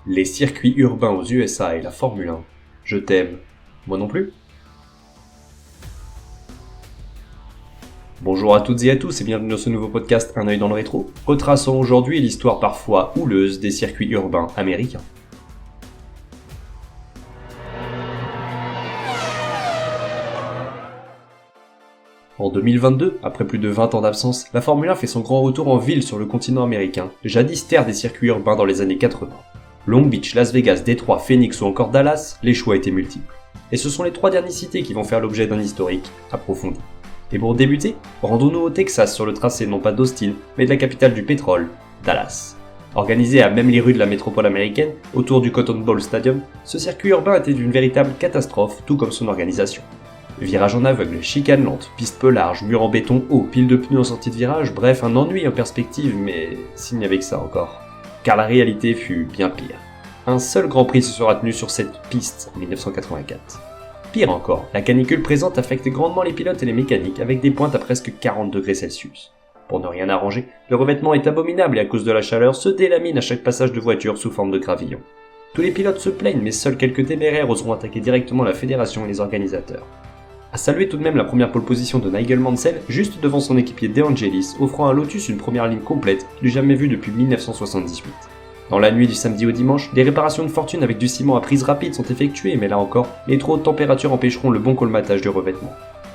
Les circuits urbains aux USA et la Formule 1. Je t'aime. Moi non plus. Bonjour à toutes et à tous et bienvenue dans ce nouveau podcast Un œil dans le rétro, retraçant aujourd'hui l'histoire parfois houleuse des circuits urbains américains. En 2022, après plus de 20 ans d'absence, la Formule 1 fait son grand retour en ville sur le continent américain, jadis terre des circuits urbains dans les années 80. Long Beach, Las Vegas, Détroit, Phoenix ou encore Dallas, les choix étaient multiples. Et ce sont les trois dernières cités qui vont faire l'objet d'un historique approfondi. Et pour débuter, rendons-nous au Texas sur le tracé non pas d'Austin, mais de la capitale du pétrole, Dallas. Organisé à même les rues de la métropole américaine, autour du Cotton Bowl Stadium, ce circuit urbain était une véritable catastrophe, tout comme son organisation. Virage en aveugle, chicane lente, piste peu large, mur en béton haut, pile de pneus en sortie de virage, bref un ennui en perspective, mais s'il n'y avait que ça encore. Car la réalité fut bien pire. Un seul Grand Prix se sera tenu sur cette piste en 1984. Pire encore, la canicule présente affecte grandement les pilotes et les mécaniques avec des pointes à presque 40 degrés Celsius. Pour ne rien arranger, le revêtement est abominable et à cause de la chaleur se délamine à chaque passage de voiture sous forme de gravillon. Tous les pilotes se plaignent mais seuls quelques téméraires oseront attaquer directement la fédération et les organisateurs. À saluer tout de même la première pole position de Nigel Mansell, juste devant son équipier De Angelis, offrant à Lotus une première ligne complète, du jamais vue depuis 1978. Dans la nuit du samedi au dimanche, des réparations de fortune avec du ciment à prise rapide sont effectuées, mais là encore, les trop hautes températures empêcheront le bon colmatage du revêtement.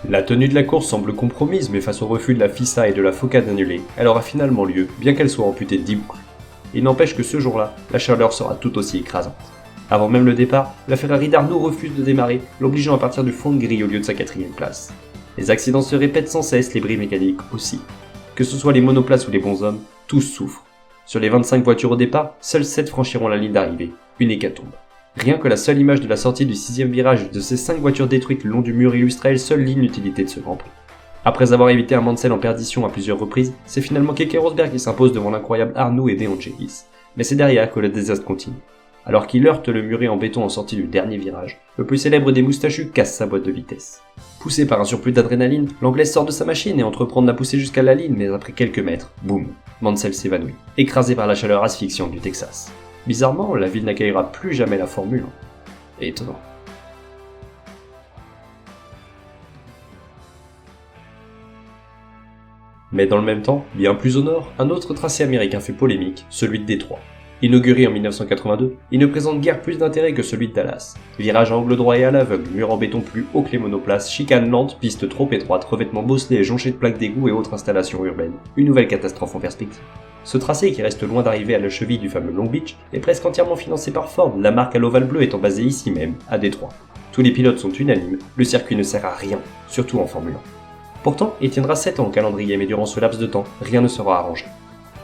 La tenue de la course semble compromise, mais face au refus de la FISA et de la FOCA d'annuler, elle aura finalement lieu, bien qu'elle soit amputée de 10 boucles. Il n'empêche que ce jour-là, la chaleur sera tout aussi écrasante. Avant même le départ, la Ferrari d'Arnaud refuse de démarrer, l'obligeant à partir du fond de grille au lieu de sa 4ème place. Les accidents se répètent sans cesse, les bris mécaniques aussi. Que ce soit les monoplaces ou les bonshommes, tous souffrent. Sur les 25 voitures au départ, seules 7 franchiront la ligne d'arrivée, une hécatombe. Rien que la seule image de la sortie du 6ème virage de ces 5 voitures détruites le long du mur illustrait seule l'inutilité de ce Grand Prix. Après avoir évité un Mansell en perdition à plusieurs reprises, c'est finalement Keke Rosberg qui s'impose devant l'incroyable Arnaud et De Angelis. Mais c'est derrière que le désastre continue. Alors qu'il heurte le muret en béton en sortie du dernier virage, le plus célèbre des moustachus casse sa boîte de vitesse. Poussé par un surplus d'adrénaline, l'Anglais sort de sa machine et entreprend de la pousser jusqu'à la ligne, mais après quelques mètres, boum, Mansell s'évanouit, écrasé par la chaleur asphyxiante du Texas. Bizarrement, la ville n'accueillera plus jamais la Formule 1. Étonnant. Mais dans le même temps, bien plus au nord, un autre tracé américain fait polémique, celui de Détroit. Inauguré en 1982, il ne présente guère plus d'intérêt que celui de Dallas. Virage à angle droit et à l'aveugle, mur en béton plus haut que les monoplaces, chicane lente, piste trop étroite, revêtement bosselé et jonché de plaques d'égout et autres installations urbaines. Une nouvelle catastrophe en perspective. Ce tracé, qui reste loin d'arriver à la cheville du fameux Long Beach, est presque entièrement financé par Ford, la marque à l'ovale bleu étant basée ici même, à Détroit. Tous les pilotes sont unanimes, le circuit ne sert à rien, surtout en Formule 1. Pourtant, il tiendra 7 ans au calendrier, mais durant ce laps de temps, rien ne sera arrangé.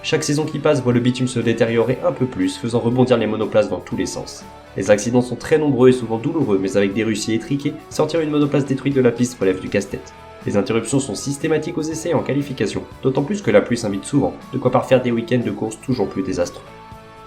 Chaque saison qui passe voit le bitume se détériorer un peu plus, faisant rebondir les monoplaces dans tous les sens. Les accidents sont très nombreux et souvent douloureux, mais avec des Russies étriquées, sortir une monoplace détruite de la piste relève du casse-tête. Les interruptions sont systématiques aux essais et en qualification, d'autant plus que la pluie s'invite souvent, de quoi parfaire des week-ends de course toujours plus désastreux.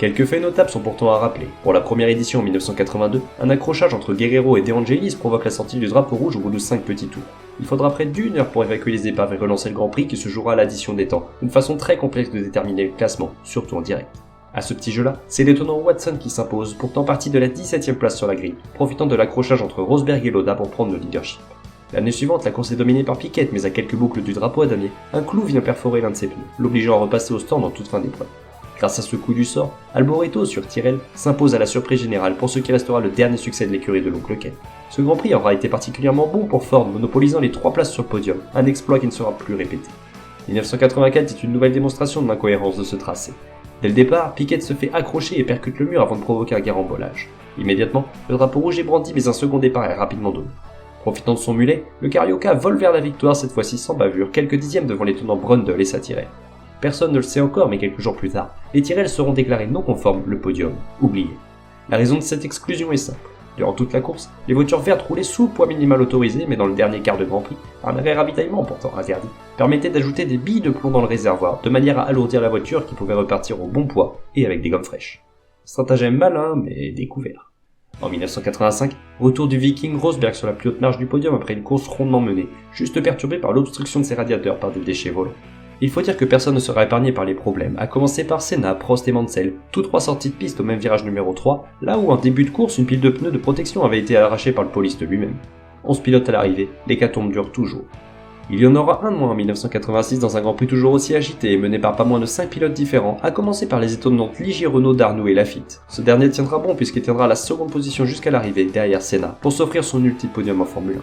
Quelques faits notables sont pourtant à rappeler. Pour la première édition en 1982, un accrochage entre Guerrero et De Angelis provoque la sortie du drapeau rouge au bout de 5 petits tours. Il faudra près d'1 heure pour évacuer les épaves et relancer le Grand Prix qui se jouera à l'addition des temps, une façon très complexe de déterminer le classement, surtout en direct. À ce petit jeu-là, c'est l'étonnant Watson qui s'impose, pourtant parti de la 17ème place sur la grille, profitant de l'accrochage entre Rosberg et Lauda pour prendre le leadership. L'année suivante, la course est dominée par Piquet, mais à quelques boucles du drapeau à damier, un clou vient perforer l'un de ses pneus, l'obligeant à repasser au stand en toute fin d'épreuve. Grâce à ce coup du sort, Alboreto sur Tyrrell s'impose à la surprise générale pour ce qui restera le dernier succès de l'écurie de l'oncle Ken. Ce Grand Prix aura été particulièrement bon pour Ford, monopolisant les 3 places sur le podium, un exploit qui ne sera plus répété. 1984 est une nouvelle démonstration de l'incohérence de ce tracé. Dès le départ, Piquet se fait accrocher et percute le mur avant de provoquer un carambolage. Immédiatement, le drapeau rouge est brandi mais un second départ est rapidement donné. Profitant de son mulet, le Carioca vole vers la victoire cette fois-ci sans bavure, quelques dixièmes devant les tenants Brundle et Tyrrell. Personne ne le sait encore, mais quelques jours plus tard, les Tyrrell seront déclarés non conformes, le podium oublié. La raison de cette exclusion est simple. Durant toute la course, les voitures vertes roulaient sous le poids minimal autorisé, mais dans le dernier quart de Grand Prix, un arrêt ravitaillement pourtant interdit permettait d'ajouter des billes de plomb dans le réservoir, de manière à alourdir la voiture qui pouvait repartir au bon poids et avec des gommes fraîches. Stratagème malin, mais découvert. En 1985, retour du Viking Rosberg sur la plus haute marche du podium après une course rondement menée, juste perturbée par l'obstruction de ses radiateurs par des déchets volants. Il faut dire que personne ne sera épargné par les problèmes, à commencer par Senna, Prost et Mansell, tous trois sortis de piste au même virage numéro 3, là où en début de course une pile de pneus de protection avait été arrachée par le poliste lui-même. 11 pilotes à l'arrivée, l'hécatombe dure toujours. Il y en aura un de moins en 1986 dans un Grand Prix toujours aussi agité et mené par pas moins de 5 pilotes différents, à commencer par les étonnantes Ligier, Renault, Darnoux et Lafitte. Ce dernier tiendra bon puisqu'il tiendra la seconde position jusqu'à l'arrivée, derrière Senna, pour s'offrir son ultime podium en Formule 1.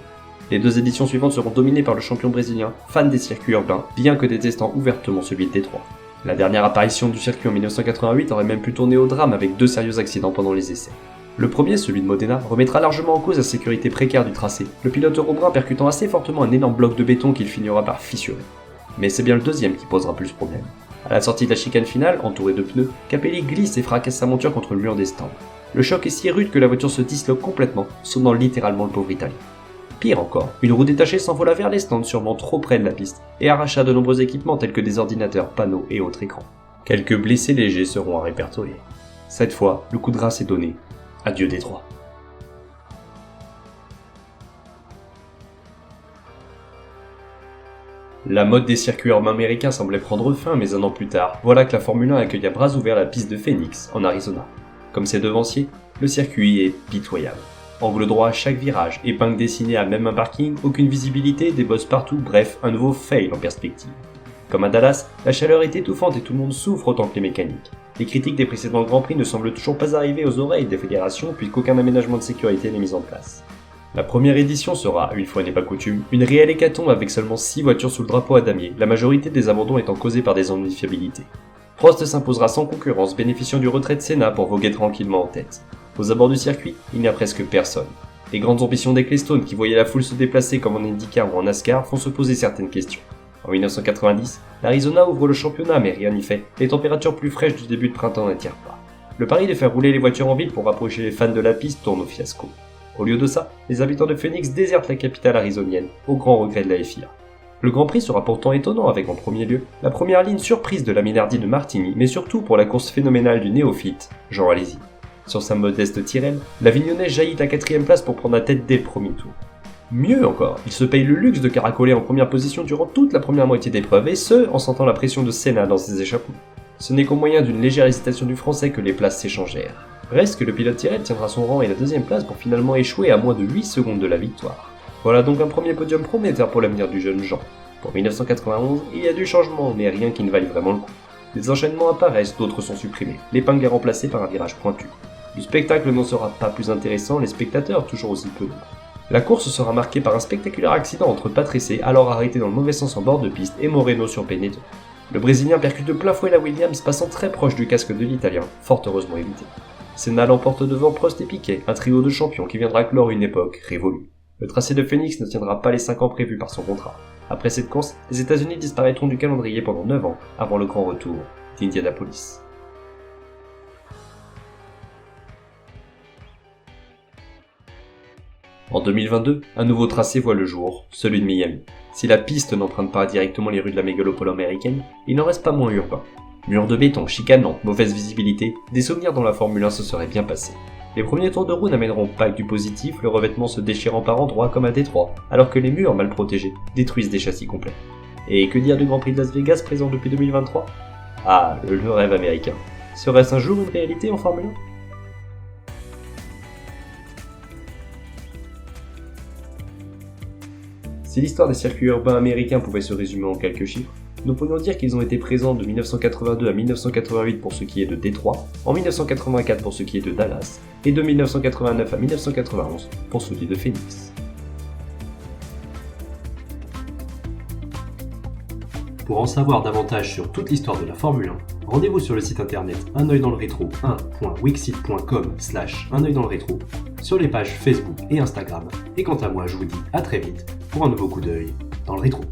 Les deux éditions suivantes seront dominées par le champion brésilien, fan des circuits urbains, bien que détestant ouvertement celui de Détroit. La dernière apparition du circuit en 1988 aurait même pu tourner au drame avec 2 sérieux accidents pendant les essais. Le premier, celui de Modena, remettra largement en cause la sécurité précaire du tracé, le pilote roumain percutant assez fortement un énorme bloc de béton qu'il finira par fissurer. Mais c'est bien le deuxième qui posera plus problème. À la sortie de la chicane finale, entouré de pneus, Capelli glisse et fracasse sa monture contre le mur des stands. Le choc est si rude que la voiture se disloque complètement, sauvant littéralement le pauvre Italien. Pire encore, une roue détachée s'envola vers les stands sûrement trop près de la piste et arracha de nombreux équipements tels que des ordinateurs, panneaux et autres écrans. Quelques blessés légers seront à répertorier. Cette fois, le coup de grâce est donné. Adieu Détroit. La mode des circuits urbains américains semblait prendre fin, mais un an plus tard, voilà que la Formule 1 accueille à bras ouverts la piste de Phoenix, en Arizona. Comme ses devanciers, le circuit est pitoyable. Angle droit à chaque virage, épingle dessinée à même un parking, aucune visibilité, des bosses partout, bref, un nouveau fail en perspective. Comme à Dallas, la chaleur est étouffante et tout le monde souffre autant que les mécaniques. Les critiques des précédents Grands Prix ne semblent toujours pas arriver aux oreilles des fédérations puisqu'aucun aménagement de sécurité n'est mis en place. La première édition sera, une fois n'est pas coutume, une réelle hécatombe avec seulement 6 voitures sous le drapeau à damier, la majorité des abandons étant causés par des ennuis de fiabilité. Prost s'imposera sans concurrence, bénéficiant du retrait de Senna pour voguer tranquillement en tête. Aux abords du circuit, il n'y a presque personne. Les grandes ambitions d'Ecclestone, qui voyaient la foule se déplacer comme en IndyCar ou en NASCAR, font se poser certaines questions. En 1990, l'Arizona ouvre le championnat mais rien n'y fait, les températures plus fraîches du début de printemps n'attirent pas. Le pari de faire rouler les voitures en ville pour rapprocher les fans de la piste tourne au fiasco. Au lieu de ça, les habitants de Phoenix désertent la capitale arizonienne, au grand regret de la FIA. Le Grand Prix sera pourtant étonnant avec en premier lieu la première ligne surprise de la Minardi de Martigny, mais surtout pour la course phénoménale du néophyte, Jean Alesi. Sur sa modeste Tyrrell, l'Avignonnais jaillit à 4ème place pour prendre la tête dès le premier tour. Mieux encore, il se paye le luxe de caracoler en première position durant toute la première moitié d'épreuve, et ce, en sentant la pression de Senna dans ses échappements. Ce n'est qu'au moyen d'une légère hésitation du Français que les places s'échangèrent. Reste que le pilote Tyrrell tiendra son rang et la 2ème place pour finalement échouer à moins de 8 secondes de la victoire. Voilà donc un premier podium prometteur pour l'avenir du jeune Jean. Pour 1991, il y a du changement, mais rien qui ne vaille vraiment le coup. Des enchaînements apparaissent, d'autres sont supprimés, l'épingle est remplacée par un virage pointu. Le spectacle n'en sera pas plus intéressant, les spectateurs toujours aussi peu nombreux. La course sera marquée par un spectaculaire accident entre Patrese, alors arrêté dans le mauvais sens en bord de piste, et Moreno sur Benetton. Le Brésilien percute de plein fouet la Williams, passant très proche du casque de l'Italien, fort heureusement évité. Senna l'emporte devant Prost et Piquet, un trio de champions qui viendra clore une époque révolue. Le tracé de Phoenix ne tiendra pas les 5 ans prévus par son contrat. Après cette course, les États-Unis disparaîtront du calendrier pendant 9 ans, avant le grand retour d'Indianapolis. En 2022, un nouveau tracé voit le jour, celui de Miami. Si la piste n'emprunte pas directement les rues de la mégalopole américaine, il n'en reste pas moins urbain. Murs de béton, chicanants, mauvaise visibilité, des souvenirs dont la Formule 1 se serait bien passée. Les premiers tours de roue n'amèneront pas que du positif, le revêtement se déchirant par endroits comme à Détroit, alors que les murs mal protégés détruisent des châssis complets. Et que dire du Grand Prix de Las Vegas présent depuis 2023 ? Ah, le rêve américain. Serait-ce un jour une réalité en Formule 1 ? Si l'histoire des circuits urbains américains pouvait se résumer en quelques chiffres, nous pourrions dire qu'ils ont été présents de 1982 à 1988 pour ce qui est de Détroit, en 1984 pour ce qui est de Dallas, et de 1989 à 1991 pour ce qui est de Phoenix. Pour en savoir davantage sur toute l'histoire de la Formule 1, rendez-vous sur le site internet unoeildanslerétro 1.wixit.com/unoeildanslerétro, sur les pages Facebook et Instagram, et quant à moi je vous dis à très vite pour un nouveau coup d'œil dans le rétro.